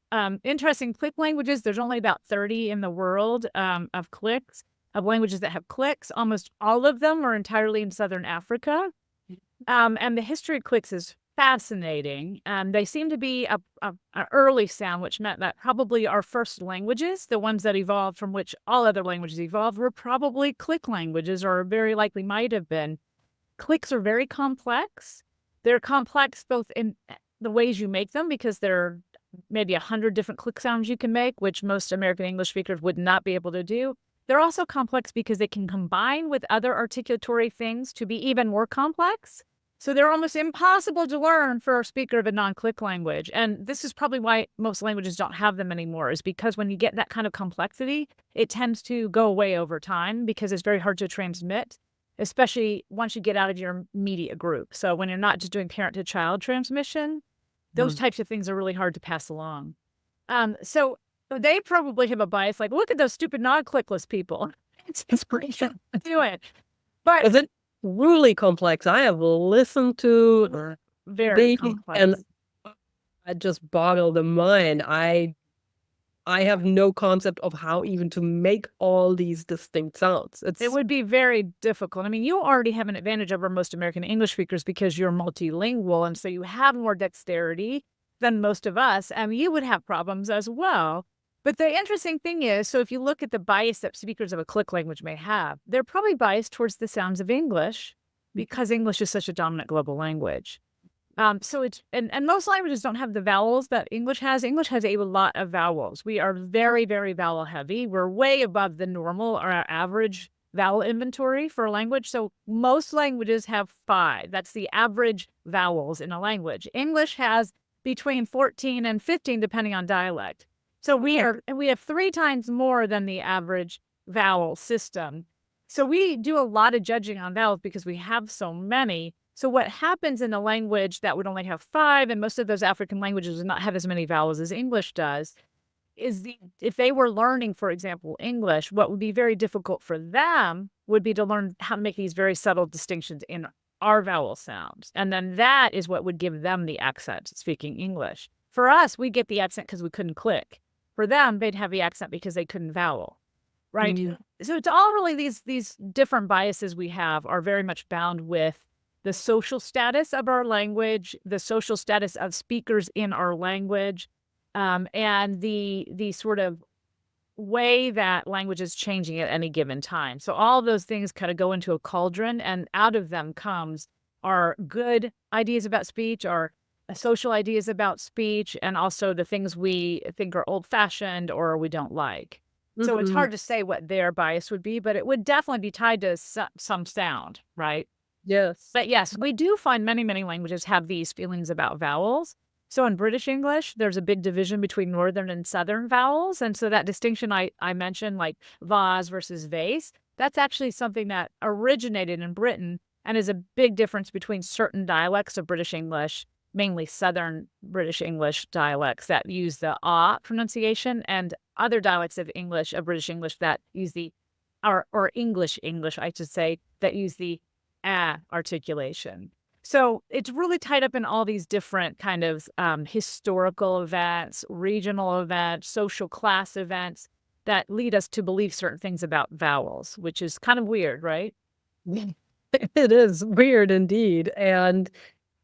interesting click languages, there's only about 30 in the world of clicks, of languages that have clicks. Almost all of them are entirely in Southern Africa. And the history of clicks is fascinating. They seem to be an early sound, which meant that probably our first languages, the ones that evolved from which all other languages evolved, were probably click languages, or very likely might have been. Clicks are very complex. They're complex both in the ways you make them, because there are maybe 100 different click sounds you can make, which most American English speakers would not be able to do. They're also complex because they can combine with other articulatory things to be even more complex. So they're almost impossible to learn for a speaker of a non-click language. And this is probably why most languages don't have them anymore, is because when you get that kind of complexity, it tends to go away over time because it's very hard to transmit, especially once you get out of your immediate group. So when you're not just doing parent-to-child transmission, those types of things are really hard to pass along. So they probably have a bias, like, look at those stupid non-clickless people. It's pretty do it. But Is it really complex? I have listened to very and complex. I just boggle the mind. I have no concept of how even to make all these distinct sounds. It would be very difficult. I mean, you already have an advantage over most American English speakers because you're multilingual, and so you have more dexterity than most of us, and you would have problems as well. But the interesting thing is, so if you look at the bias that speakers of a click language may have, they're probably biased towards the sounds of English because English is such a dominant global language. So it's and most languages don't have the vowels that English has. English has a lot of vowels. We are very, very vowel heavy. We're way above the normal or our average vowel inventory for a language. So most languages have 5. That's the average vowels in a language. English has between 14 and 15, depending on dialect. So we have 3 times more than the average vowel system. So we do a lot of judging on vowels because we have so many. So what happens in a language that would only have 5, and most of those African languages do not have as many vowels as English does, is if they were learning, for example, English, what would be very difficult for them would be to learn how to make these very subtle distinctions in our vowel sounds. And then that is what would give them the accent speaking English. For us, we get the accent because we couldn't click. For them, they'd have the accent because they couldn't vowel. Right? Mm-hmm. So it's all really these different biases we have are very much bound with the social status of our language, the social status of speakers in our language, and the sort of way that language is changing at any given time. So all of those things kind of go into a cauldron, and out of them comes our good ideas about speech, our social ideas about speech, and also the things we think are old-fashioned or we don't like. So it's hard to say what their bias would be, but it would definitely be tied to some sound, right? Yes. But yes, we do find many, many languages have these feelings about vowels. So in British English, there's a big division between northern and southern vowels. And so that distinction I mentioned, like vase versus vase, that's actually something that originated in Britain and is a big difference between certain dialects of British English, mainly southern British English dialects that use the ah pronunciation, and other dialects of British English that use the, or English, I should say, that use the articulation. So it's really tied up in all these different kind of historical events, regional events, social class events that lead us to believe certain things about vowels, which is kind of weird, right? It is weird indeed. And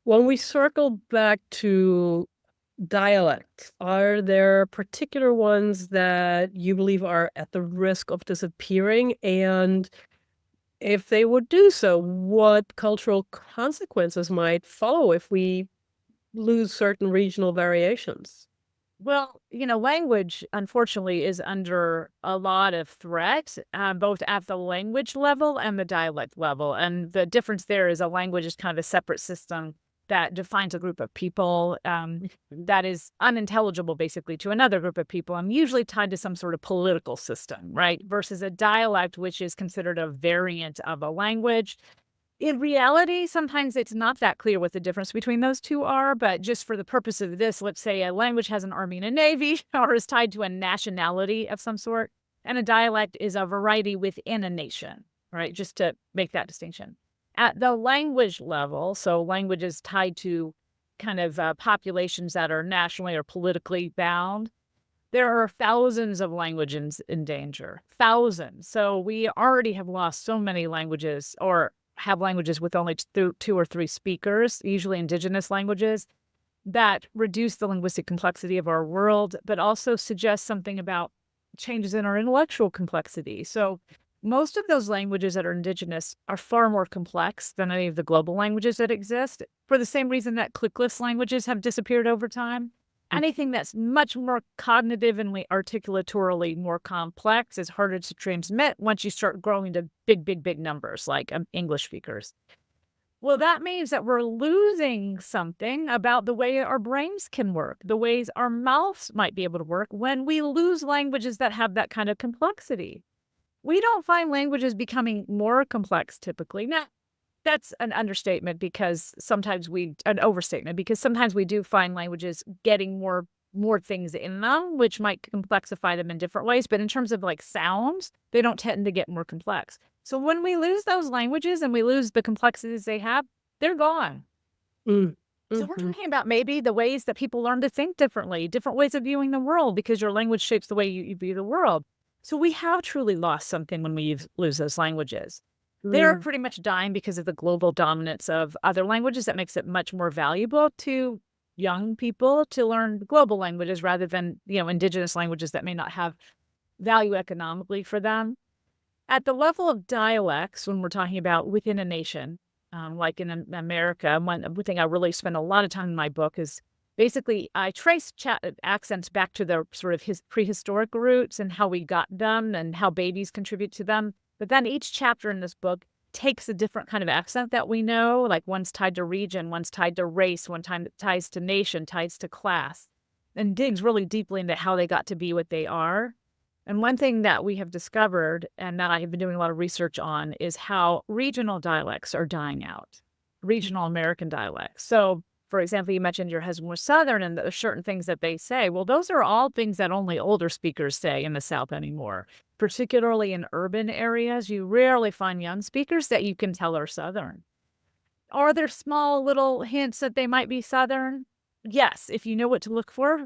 when we circle back to dialects, are there particular ones that you believe are at the risk of disappearing? And if they would do so, what cultural consequences might follow if we lose certain regional variations? Well, language, unfortunately, is under a lot of threat, both at the language level and the dialect level. And the difference there is a language is kind of a separate system that defines a group of people that is unintelligible, basically, to another group of people, and usually tied to some sort of political system, right? Versus a dialect, which is considered a variant of a language. In reality, sometimes it's not that clear what the difference between those two are, but just for the purpose of this, let's say a language has an army and a navy or is tied to a nationality of some sort, and a dialect is a variety within a nation, right? Just to make that distinction. At the language level, so language is tied to kind of populations that are nationally or politically bound. There are thousands of languages in danger, thousands. So we already have lost so many languages, or have languages with only two or three speakers, usually indigenous languages, that reduce the linguistic complexity of our world, but also suggest something about changes in our intellectual complexity. So most of those languages that are indigenous are far more complex than any of the global languages that exist, for the same reason that clickless languages have disappeared over time. Anything that's much more cognitive and articulatorily more complex is harder to transmit once you start growing to big, big, big numbers like English speakers. Well, that means that we're losing something about the way our brains can work, the ways our mouths might be able to work when we lose languages that have that kind of complexity. We don't find languages becoming more complex typically. Now, that's an understatement because an overstatement because sometimes we do find languages getting more things in them, which might complexify them in different ways. But in terms of like sounds, they don't tend to get more complex. So when we lose those languages and we lose the complexities they have, they're gone. Mm. So we're talking about maybe the ways that people learn to think differently, different ways of viewing the world, because your language shapes the way you view the world. So we have truly lost something when we lose those languages. They're pretty much dying because of the global dominance of other languages that makes it much more valuable to young people to learn global languages rather than, indigenous languages that may not have value economically for them. At the level of dialects, when we're talking about within a nation, like in America, one thing I really spend a lot of time in my book is basically I trace accents back to their sort of prehistoric roots and how we got them and how babies contribute to them. But then each chapter in this book takes a different kind of accent that we know, like one's tied to region, one's tied to race, one time ties to nation, ties to class, and digs really deeply into how they got to be what they are. And one thing that we have discovered and that I have been doing a lot of research on is how regional dialects are dying out, regional American dialects. So, for example, you mentioned your husband was Southern and there's certain things that they say. Well, those are all things that only older speakers say in the South anymore. Particularly in urban areas, you rarely find young speakers that you can tell are Southern. Are there small little hints that they might be Southern? Yes, if you know what to look for.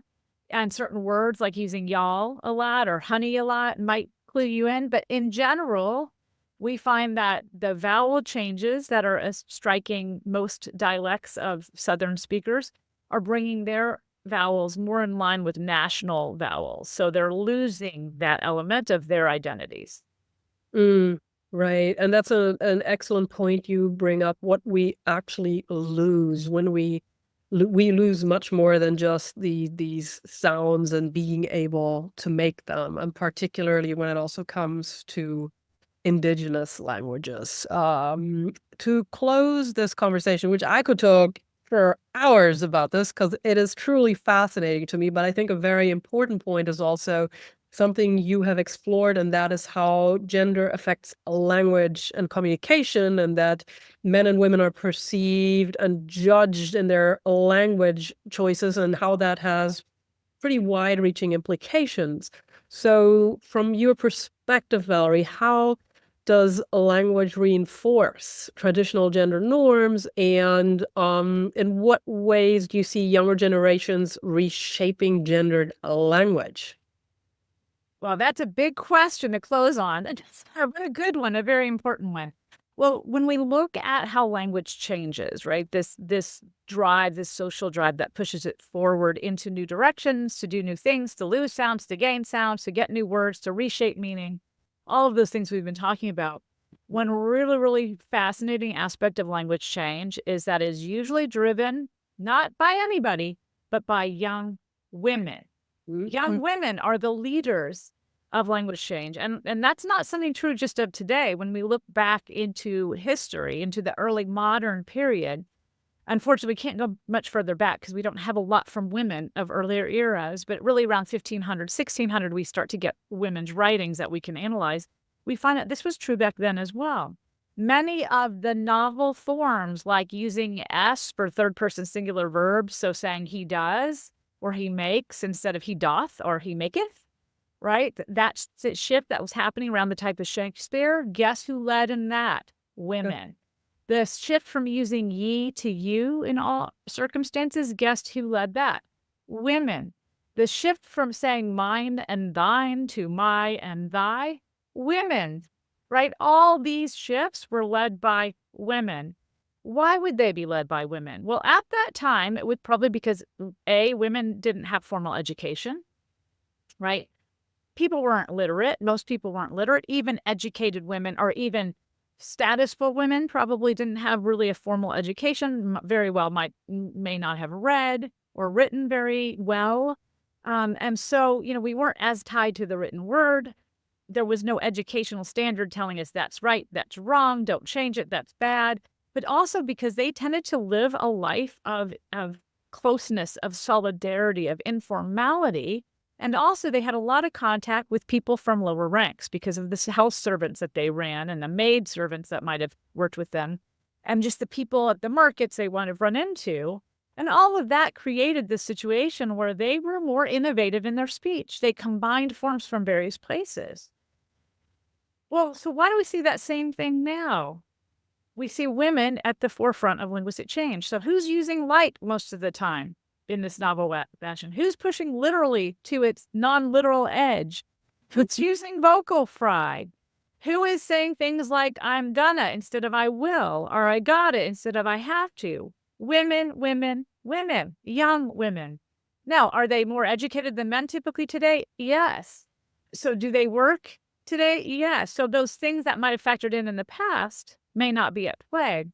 And certain words like using y'all a lot or honey a lot might clue you in. But in general, we find that the vowel changes that are striking most dialects of Southern speakers are bringing their vowels more in line with national vowels. So they're losing that element of their identities. Right. And that's an excellent point you bring up, what we actually lose when we lose much more than just these sounds and being able to make them, and particularly when it also comes to indigenous languages. To close this conversation, which I could talk for hours about this because it is truly fascinating to me, but I think a very important point is also something you have explored, and that is how gender affects language and communication, and that men and women are perceived and judged in their language choices, and how that has pretty wide-reaching implications. So from your perspective, Valerie, how does language reinforce traditional gender norms, and in what ways do you see younger generations reshaping gendered language? Well, that's a big question to close on. And it's a good one, a very important one. Well, when we look at how language changes, right, this drive, this social drive that pushes it forward into new directions, to do new things, to lose sounds, to gain sounds, to get new words, to reshape meaning, all of those things we've been talking about. One really, really fascinating aspect of language change is that is usually driven not by anybody, but by young women. Young women are the leaders of language change. And that's not something true just of today. When we look back into history, into the early modern period, Unfortunately, we can't go much further back because we don't have a lot from women of earlier eras, but really around 1500, 1600, we start to get women's writings that we can analyze. We find that this was true back then as well. Many of the novel forms, like using S for third person singular verbs, so saying he does or he makes instead of he doth or he maketh, right? That's the shift that was happening around the type of Shakespeare. Guess who led in that? Women. The shift from using ye to you in all circumstances, guess who led that? Women. The shift from saying mine and thine to my and thy, women, right? All these shifts were led by women. Why would they be led by women? Well, at that time, it would probably because A, women didn't have formal education, right? People weren't literate. Most people weren't literate. Even educated women or even statusful women probably didn't have really a formal education, very well may not have read or written very well. And so, we weren't as tied to the written word. There was no educational standard telling us that's right, that's wrong, don't change it, that's bad. But also because they tended to live a life of closeness, of solidarity, of informality. And also, they had a lot of contact with people from lower ranks because of the house servants that they ran and the maid servants that might have worked with them, and just the people at the markets they would have run into. And all of that created this situation where they were more innovative in their speech. They combined forms from various places. Well, so why do we see that same thing now? We see women at the forefront of linguistic change. So who's using light most of the time in this novel fashion? Who's pushing literally to its non-literal edge? Who's using vocal fry? Who is saying things like I'm gonna instead of I will, or I got it instead of I have to? Women, women, women, young women. Now, are they more educated than men typically today? Yes. So do they work today? Yes. So those things that might have factored in the past may not be at play.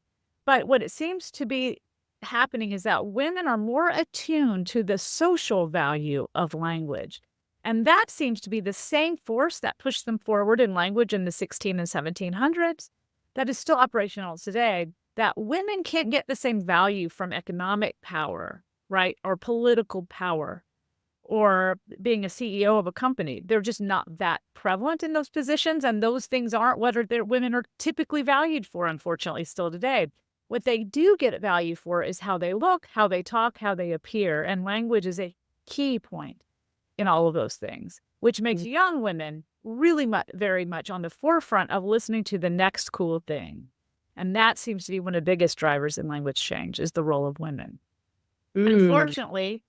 But what it seems to be happening is that women are more attuned to the social value of language. And that seems to be the same force that pushed them forward in language in the 16 and 1700s that is still operational today, that women can't get the same value from economic power, right, or political power, or being a CEO of a company. They're just not that prevalent in those positions, and those things aren't what women are typically valued for, unfortunately, still today. What they do get value for is how they look, how they talk, how they appear, and language is a key point in all of those things, which makes young women really very much on the forefront of listening to the next cool thing. And that seems to be one of the biggest drivers in language change, is the role of women. Unfortunately,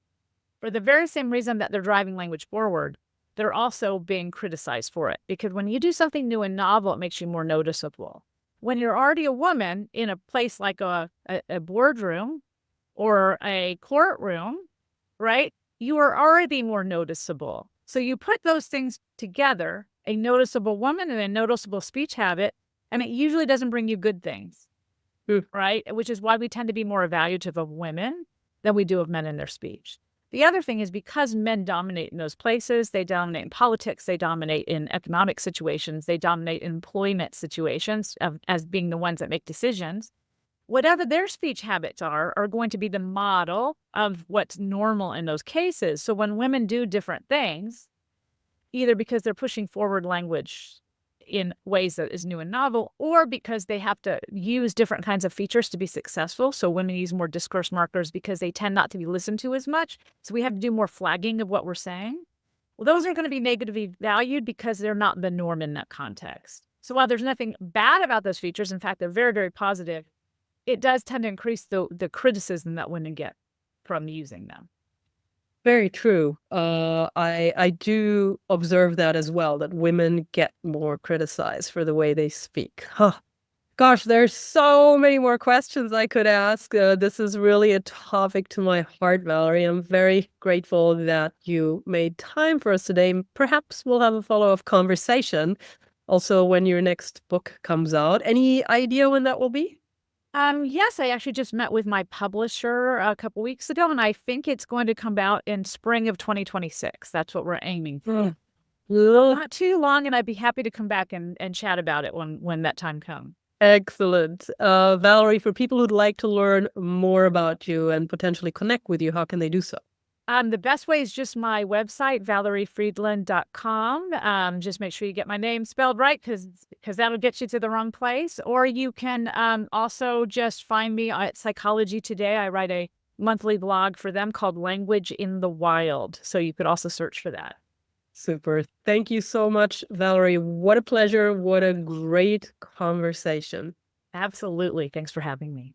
for the very same reason that they're driving language forward, they're also being criticized for it. Because when you do something new and novel, it makes you more noticeable. When you're already a woman in a place like a boardroom or a courtroom, right, you are already more noticeable. So you put those things together, a noticeable woman and a noticeable speech habit, and it usually doesn't bring you good things, right? Which is why we tend to be more evaluative of women than we do of men in their speech. The other thing is because men dominate in those places, they dominate in politics, they dominate in economic situations, they dominate in employment situations as being the ones that make decisions. Whatever their speech habits are going to be the model of what's normal in those cases. So when women do different things, either because they're pushing forward language in ways that is new and novel, or because they have to use different kinds of features to be successful. So women use more discourse markers because they tend not to be listened to as much. So we have to do more flagging of what we're saying. Well, those are going to be negatively valued because they're not the norm in that context. So while there's nothing bad about those features, in fact, they're very, very positive, it does tend to increase the criticism that women get from using them. Very true. I do observe that as well, that women get more criticized for the way they speak. Huh. Gosh, there's so many more questions I could ask. This is really a topic to my heart, Valerie. I'm very grateful that you made time for us today. Perhaps we'll have a follow-up conversation also when your next book comes out. Any idea when that will be? Yes, I actually just met with my publisher a couple weeks ago, and I think it's going to come out in spring of 2026. That's what we're aiming for. Not too long, and I'd be happy to come back and chat about it when that time comes. Excellent. Valerie, for people who'd like to learn more about you and potentially connect with you, how can they do so? The best way is just my website, valeriefriedland.com. Just make sure you get my name spelled right because that'll get you to the wrong place. Or you can also just find me at Psychology Today. I write a monthly blog for them called Language in the Wild. So you could also search for that. Super. Thank you so much, Valerie. What a pleasure. What a great conversation. Absolutely. Thanks for having me.